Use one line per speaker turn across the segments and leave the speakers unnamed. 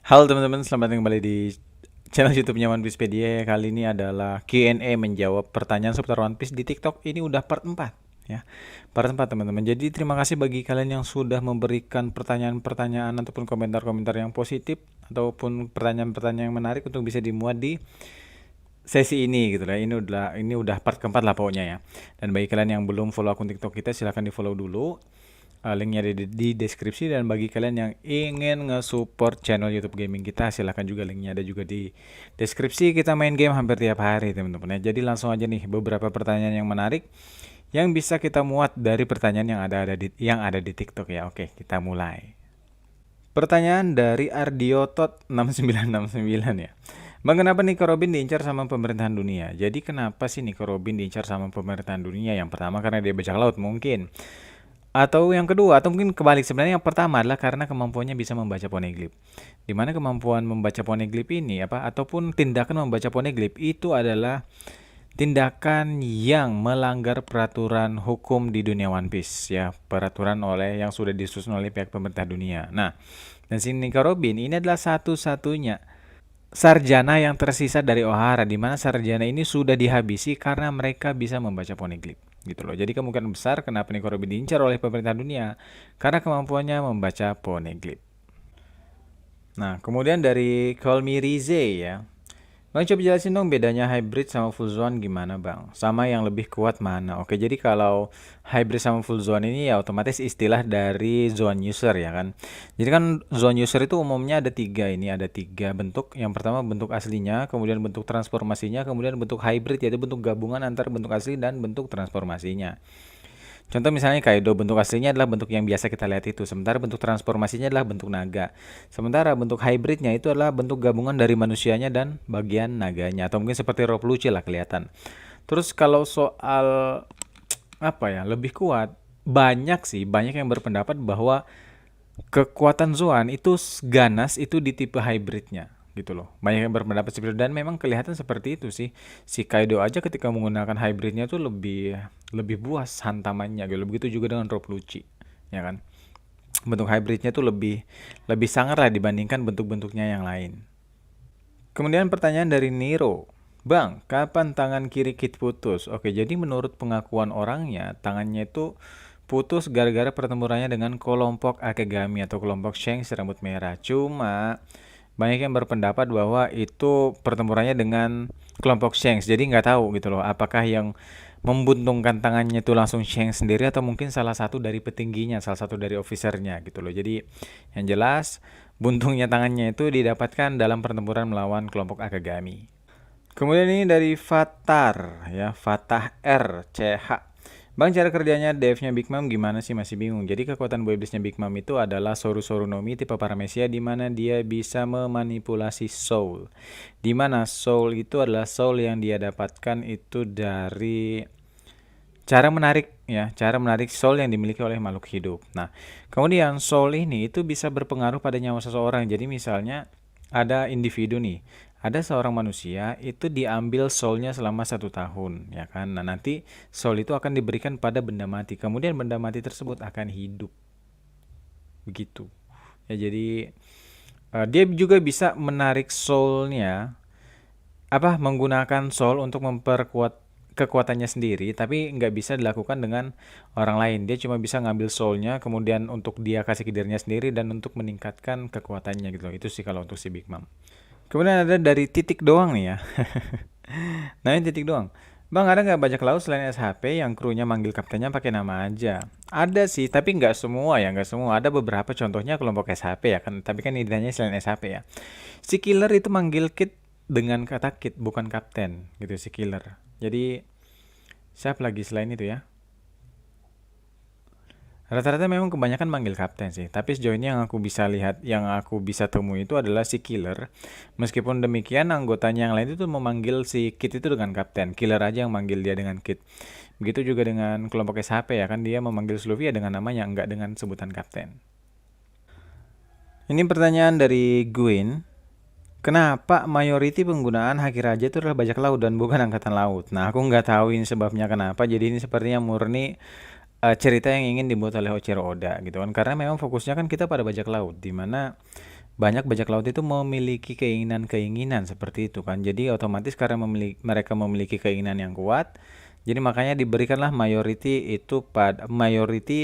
Halo teman-teman, selamat datang kembali di channel YouTube-nya One Piecepedia. Kali ini adalah Q&A menjawab pertanyaan seputar One Piece di TikTok. Ini udah part 4 ya. Part 4 teman-teman. Jadi terima kasih bagi kalian yang sudah memberikan pertanyaan-pertanyaan ataupun komentar-komentar yang positif ataupun pertanyaan-pertanyaan yang menarik untuk bisa dimuat di sesi ini gitu lah. Ini udah part keempat lah pokoknya ya. Dan bagi kalian yang belum follow akun TikTok kita, silahkan di follow dulu. Linknya ada di deskripsi, dan bagi kalian yang ingin nge-support channel YouTube gaming kita, silahkan juga, linknya ada juga di deskripsi. Kita main game hampir tiap hari teman-teman ya. Jadi langsung aja nih, beberapa pertanyaan yang menarik yang bisa kita muat dari pertanyaan yang ada di TikTok ya. Oke, kita mulai. Pertanyaan dari Ardiotot 6969 ya. Bang, kenapa Nico Robin diincar sama pemerintahan dunia? Jadi kenapa sih Nico Robin diincar sama pemerintahan dunia? Yang pertama karena dia bajak laut mungkin. Atau yang kedua, atau mungkin kebalik. Sebenarnya yang pertama adalah karena kemampuannya bisa membaca poneglyph. Di mana kemampuan membaca poneglyph ini ataupun tindakan membaca poneglyph itu adalah tindakan yang melanggar peraturan hukum di dunia One Piece ya, peraturan yang sudah disusun oleh pihak pemerintah dunia. Nah, dan si Nico Robin ini adalah satu-satunya sarjana yang tersisa dari Ohara, di mana sarjana ini sudah dihabisi karena mereka bisa membaca poneglyph gitu loh. Jadi kemungkinan besar kenapa Nico Robin diincar oleh pemerintah dunia karena kemampuannya membaca poneglyph. Nah, kemudian dari Call Me Rize ya. Bang, coba jelasin dong bedanya hybrid sama full zone gimana bang? Sama yang lebih kuat mana? Oke, jadi kalau hybrid sama full zone ini ya otomatis istilah dari zone user ya kan. Jadi kan zone user itu umumnya ada tiga, ini ada tiga bentuk. Yang pertama bentuk aslinya, kemudian bentuk transformasinya, kemudian bentuk hybrid, yaitu bentuk gabungan antara bentuk asli dan bentuk transformasinya. Contoh misalnya Kaido, bentuk aslinya adalah bentuk yang biasa kita lihat itu, sementara bentuk transformasinya adalah bentuk naga. Sementara bentuk hybridnya itu adalah bentuk gabungan dari manusianya dan bagian naganya, atau mungkin seperti Rob Lucci lah kelihatan. Terus kalau soal apa ya, lebih kuat, banyak yang berpendapat bahwa kekuatan Zoan itu ganas itu di tipe hybridnya gitu loh. Banyak yang berpendapat seperti itu dan memang kelihatan seperti itu sih. Si Kaido aja ketika menggunakan hybridnya tuh lebih lebih buas hantamannya gitu. Begitu juga dengan Rob Lucci, ya kan? Bentuk hybridnya tuh lebih lebih sangar lah dibandingkan bentuk-bentuknya yang lain. Kemudian pertanyaan dari Nero. Bang, kapan tangan kiri Kid putus? Oke, jadi menurut pengakuan orangnya, tangannya itu putus gara-gara pertempurannya dengan kelompok Akegami atau kelompok Shanks rambut merah. Cuma banyak yang berpendapat bahwa itu pertempurannya dengan kelompok Shanks. Jadi nggak tahu gitu loh, apakah yang membuntungkan tangannya itu langsung Shanks sendiri atau mungkin salah satu dari petingginya, salah satu dari officernya gitu loh. Jadi yang jelas buntungnya tangannya itu didapatkan dalam pertempuran melawan kelompok Akagami. Kemudian ini dari Fatar ya, Fatah R CH. Bang, cara kerjanya devnya Big Mom gimana sih? Masih bingung. Jadi kekuatan boy iblisnya Big Mom itu adalah Soru Soru Nomi tipe paramesia, di mana dia bisa memanipulasi soul. Di mana soul itu adalah soul yang dia dapatkan itu dari cara menarik ya, cara menarik soul yang dimiliki oleh makhluk hidup. Nah, kemudian soul ini itu bisa berpengaruh pada nyawa seseorang. Jadi misalnya ada individu nih, ada seorang manusia itu diambil soulnya selama 1 tahun, ya kan? Nah, nanti soul itu akan diberikan pada benda mati. Kemudian benda mati tersebut akan hidup, begitu. Ya, jadi dia juga bisa menarik soulnya menggunakan soul untuk memperkuat kekuatannya sendiri, tapi nggak bisa dilakukan dengan orang lain. Dia cuma bisa ngambil soulnya, kemudian untuk dia kasih ke dirinya sendiri dan untuk meningkatkan kekuatannya gitu. Itu sih kalau untuk si Big Mom. Kemudian ada dari titik doang nih ya. Nah, ini titik doang. Bang, ada nggak bajak laut selain SHP yang krunya manggil kaptennya pakai nama aja? Ada sih, tapi nggak semua ya, nggak semua. Ada beberapa, contohnya kelompok SHP ya kan. Tapi kan idenya selain SHP ya. Si Killer itu manggil Kid dengan kata Kid, bukan kapten gitu si Killer. Jadi siapa lagi selain itu ya? Rata-rata memang kebanyakan manggil kapten sih, tapi sejauh ini yang aku bisa lihat, yang aku bisa temui itu adalah si Killer. Meskipun demikian, anggotanya yang lain itu memanggil si Kid itu dengan kapten. Killer aja yang manggil dia dengan Kid. Begitu juga dengan kelompok SHP ya kan, dia memanggil Sluvia dengan namanya, enggak dengan sebutan kapten. Ini pertanyaan dari Gwen. Kenapa mayoriti penggunaan haki raja itu adalah bajak laut dan bukan angkatan laut? Nah, aku nggak tahu ini sebabnya kenapa. Jadi ini sepertinya murni cerita yang ingin dibuat oleh Ochiro Oda gitu kan, karena memang fokusnya kan kita pada bajak laut, di mana banyak bajak laut itu memiliki keinginan-keinginan seperti itu kan. Jadi otomatis karena mereka memiliki keinginan yang kuat, jadi makanya diberikanlah mayoriti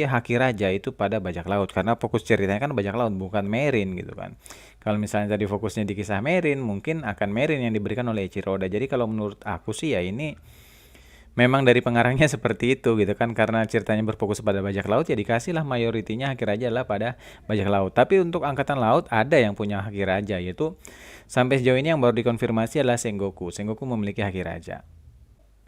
haki raja itu pada bajak laut, karena fokus ceritanya kan bajak laut bukan Merin gitu kan. Kalau misalnya tadi fokusnya di kisah Merin, mungkin akan Merin yang diberikan oleh Eiichiro Oda. Jadi kalau menurut aku sih ya ini memang dari pengarangnya seperti itu gitu kan, karena ceritanya berfokus pada bajak laut ya dikasihlah mayoritinya haki raja lah pada bajak laut. Tapi untuk angkatan laut ada yang punya haki raja, yaitu sampai sejauh ini yang baru dikonfirmasi adalah Sengoku. Sengoku memiliki haki raja.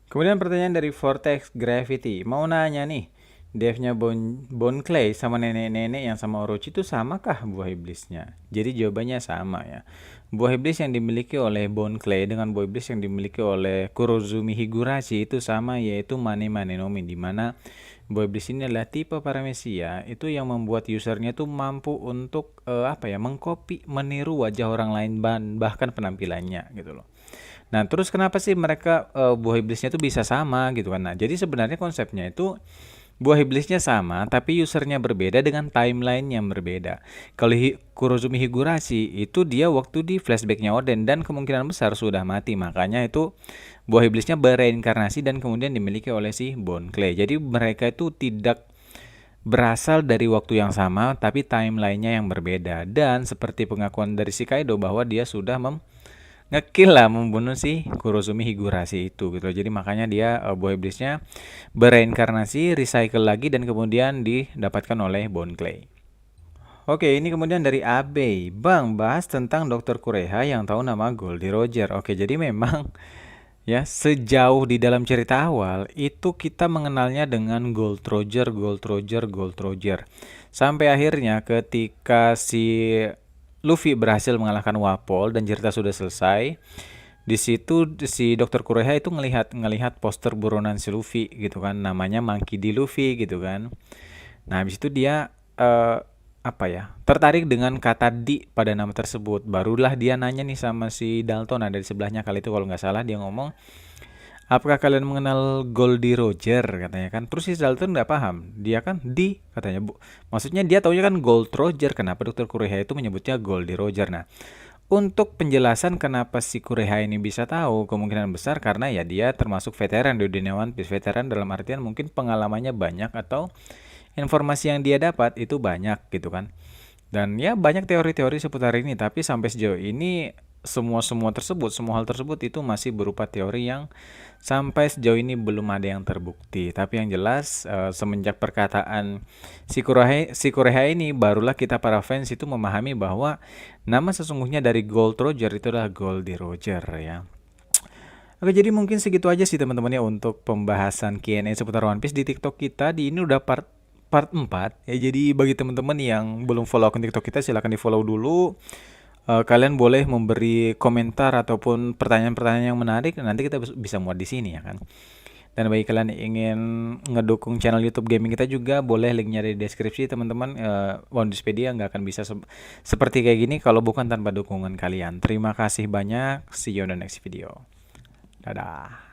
Kemudian pertanyaan dari Vortex Gravity, mau nanya nih, devnya Bon Clay sama nenek-nenek yang sama Orochi itu samakah buah iblisnya? Jadi jawabannya sama ya. Buah iblis yang dimiliki oleh Bon Clay dengan buah iblis yang dimiliki oleh Kurozumi Higurashi itu sama, yaitu Mane Mane no Mi, di mana buah iblis ini adalah tipe paramecia itu yang membuat usernya tuh mampu untuk mengcopy, meniru wajah orang lain bahkan penampilannya gitu loh. Nah, terus kenapa sih mereka buah iblisnya tuh bisa sama gitu kan? Nah, jadi sebenarnya konsepnya itu buah iblisnya sama, tapi usernya berbeda dengan timeline yang berbeda. Kalau Kurozumi Higurashi itu dia waktu di flashbacknya Oden dan kemungkinan besar sudah mati, makanya itu buah iblisnya bereinkarnasi dan kemudian dimiliki oleh si Bon Clay. Jadi mereka itu tidak berasal dari waktu yang sama, tapi timelinenya yang berbeda. Dan seperti pengakuan dari si Kaido bahwa dia sudah ngekill lah, membunuh si Kurozumi Higurashi itu gitu. Jadi makanya dia buah iblisnya bereinkarnasi, recycle lagi dan kemudian didapatkan oleh Bon Clay. Oke, ini kemudian dari Abe. Bang, bahas tentang Dr. Kureha yang tahu nama Goldie Roger. Oke, jadi memang ya sejauh di dalam cerita awal itu kita mengenalnya dengan Gold Roger, Gold Roger, Gold Roger. Sampai akhirnya ketika si Luffy berhasil mengalahkan Wapol dan cerita sudah selesai. Di situ si Dr. Kureha itu ngelihat poster buronan si Luffy gitu kan, namanya Monkey D. Luffy gitu kan. Nah, habis itu dia tertarik dengan kata D pada nama tersebut. Barulah dia nanya nih sama si Dalton, ada di sebelahnya kali itu kalau nggak salah, dia ngomong, apakah kalian mengenal Goldie Roger katanya kan. Terus si Dalton nggak paham, dia kan D katanya, Bu. Maksudnya dia taunya kan Gold Roger, kenapa Dr. Kureha itu menyebutnya Goldie Roger. Nah, untuk penjelasan kenapa si Kureha ini bisa tahu, kemungkinan besar karena ya dia termasuk veteran di dunia One Piece. Veteran dalam artian mungkin pengalamannya banyak atau informasi yang dia dapat itu banyak gitu kan. Dan ya banyak teori-teori seputar ini, tapi sampai sejauh ini semua hal tersebut itu masih berupa teori yang sampai sejauh ini belum ada yang terbukti. Tapi yang jelas semenjak perkataan si Kureha ini, barulah kita para fans itu memahami bahwa nama sesungguhnya dari Gold Roger itu adalah Goldie Roger ya. Oke, jadi mungkin segitu aja sih teman-teman ya untuk pembahasan Q&A seputar One Piece di TikTok kita. Di ini udah part 4 ya. Jadi bagi teman-teman yang belum follow akun TikTok kita, silahkan di follow dulu. Kalian boleh memberi komentar ataupun pertanyaan-pertanyaan yang menarik, nanti kita bisa muat di sini ya kan. Dan bagi kalian yang ingin ngedukung channel YouTube gaming kita juga, boleh linknya di deskripsi teman-teman. One Piecepedia nggak akan bisa seperti kayak gini kalau bukan tanpa dukungan kalian. Terima kasih banyak, see you on the next video. Dadah.